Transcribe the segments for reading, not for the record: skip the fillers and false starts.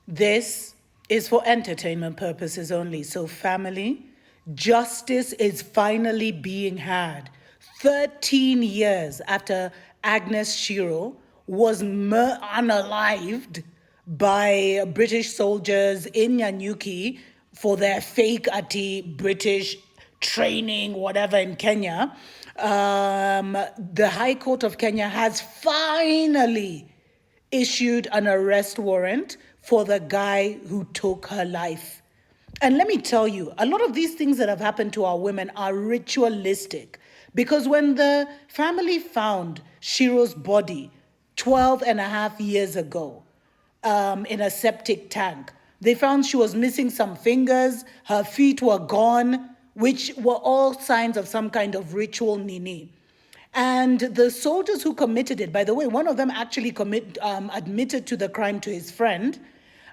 This is for entertainment purposes only. So, family, justice is finally being had. 13 years after Agnes Wanjiru was unalived by British soldiers in Nyanyuki for their fake British training, whatever, in Kenya, the High Court of Kenya has finally issued an arrest warrant for the guy who took her life. And let me tell you, a lot of these things that have happened to our women are ritualistic. Because when the family found Shiro's body 12 and a half years ago in a septic tank, they found she was missing some fingers, her feet were gone, which were all signs of some kind of ritual nini. And the soldiers who committed it, by the way, one of them actually admitted to the crime to his friend.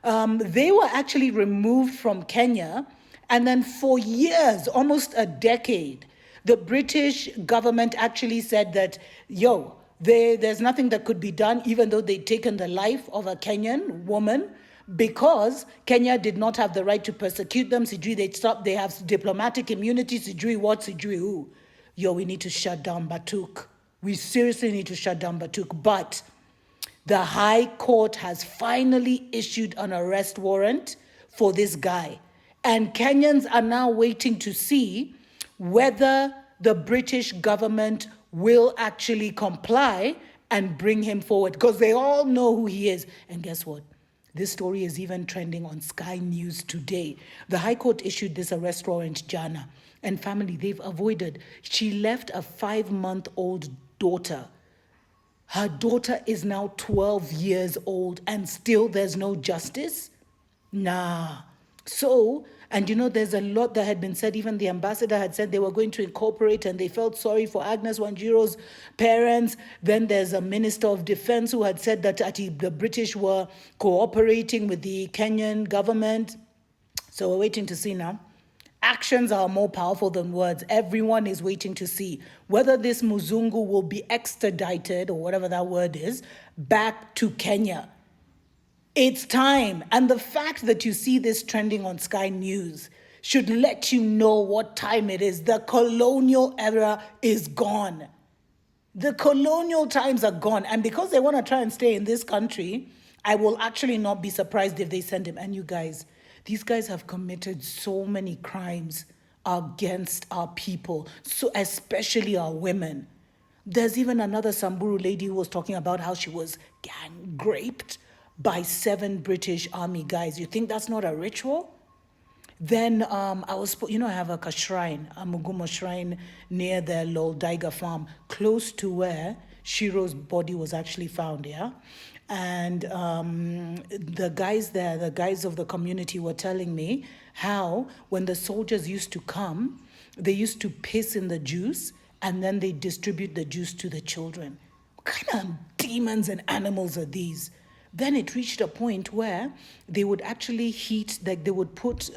They were actually removed from Kenya. And then for years, almost a decade, the British government actually said that, there's nothing that could be done, even though they'd taken the life of a Kenyan woman, because Kenya did not have the right to persecute them. They have diplomatic immunity, who. We need to shut down BATUK. We seriously need to shut down BATUK. But the High Court has finally issued an arrest warrant for this guy. And Kenyans are now waiting to see whether the British government will actually comply and bring him forward, because they all know who he is. And guess what? This story is even trending on Sky News today. The High Court issued this arrest warrant, Jana. And family, they've avoided. She left a 5-month-old daughter. Her daughter is now 12 years old and still there's no justice? Nah. So, and there's a lot that had been said. Even the ambassador had said they were going to incorporate, and they felt sorry for Agnes Wanjiru's parents. Then there's a minister of defense who had said that the British were cooperating with the Kenyan government. So we're waiting to see now. Actions are more powerful than words. Everyone is waiting to see whether this Muzungu will be extradited, or whatever that word is, back to Kenya. It's time. And the fact that you see this trending on Sky News should let you know what time it is. The colonial era is gone. The colonial times are gone. And because they want to try and stay in this country, I will actually not be surprised if they send him. And you guys, these guys have committed so many crimes against our people, so especially our women. There's even another Samburu lady who was talking about how she was gang raped by 7 British Army guys. You think that's not a ritual? Then I have a shrine, a Mugumo shrine near the Loldaiga farm, close to where Shiro's body was actually found, yeah? And the guys there, the guys of the community, were telling me how when the soldiers used to come, they used to piss in the juice and then they distribute the juice to the children. What kind of demons and animals are these? Then it reached a point where they would actually they would put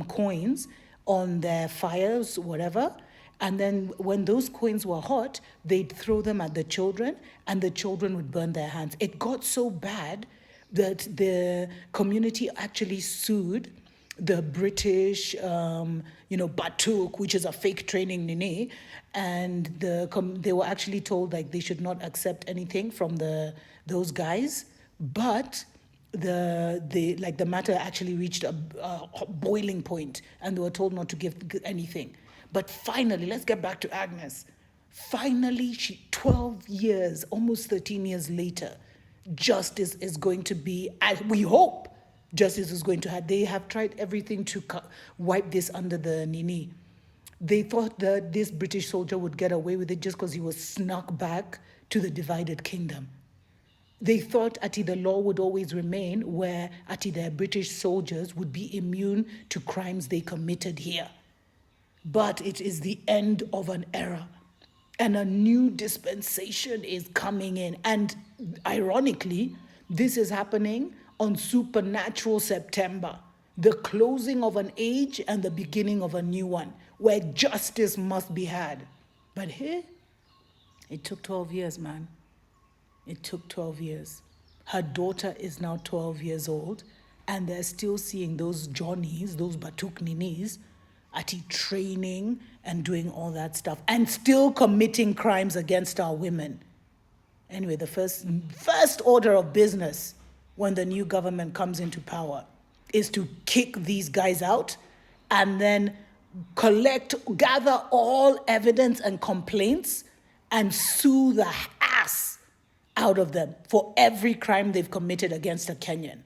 coins on their fires, whatever. And then when those coins were hot, they'd throw them at the children and the children would burn their hands. It got so bad that the community actually sued the British, BATUK, which is a fake training nini, and they were actually told they should not accept anything from those guys. But the matter actually reached a boiling point, and they were told not to give anything. But finally, let's get back to Agnes. Finally, 12 years, almost 13 years later, justice is going to be, as we hope, justice is going to have. They have tried everything to wipe this under the nini. They thought that this British soldier would get away with it just because he was snuck back to the divided kingdom. They thought the law would always remain where their British soldiers would be immune to crimes they committed here. But it is the end of an era, and a new dispensation is coming in. And ironically, this is happening on supernatural September, the closing of an age and the beginning of a new one, where justice must be had. But here, it took 12 years, man. It took 12 years. Her daughter is now 12 years old, And they're still seeing those Johnnies, those BATUK ninis, at training and doing all that stuff and still committing crimes against our women. Anyway, the first order of business when the new government comes into power is to kick these guys out and then gather all evidence and complaints and sue the ass out of them for every crime they've committed against a Kenyan.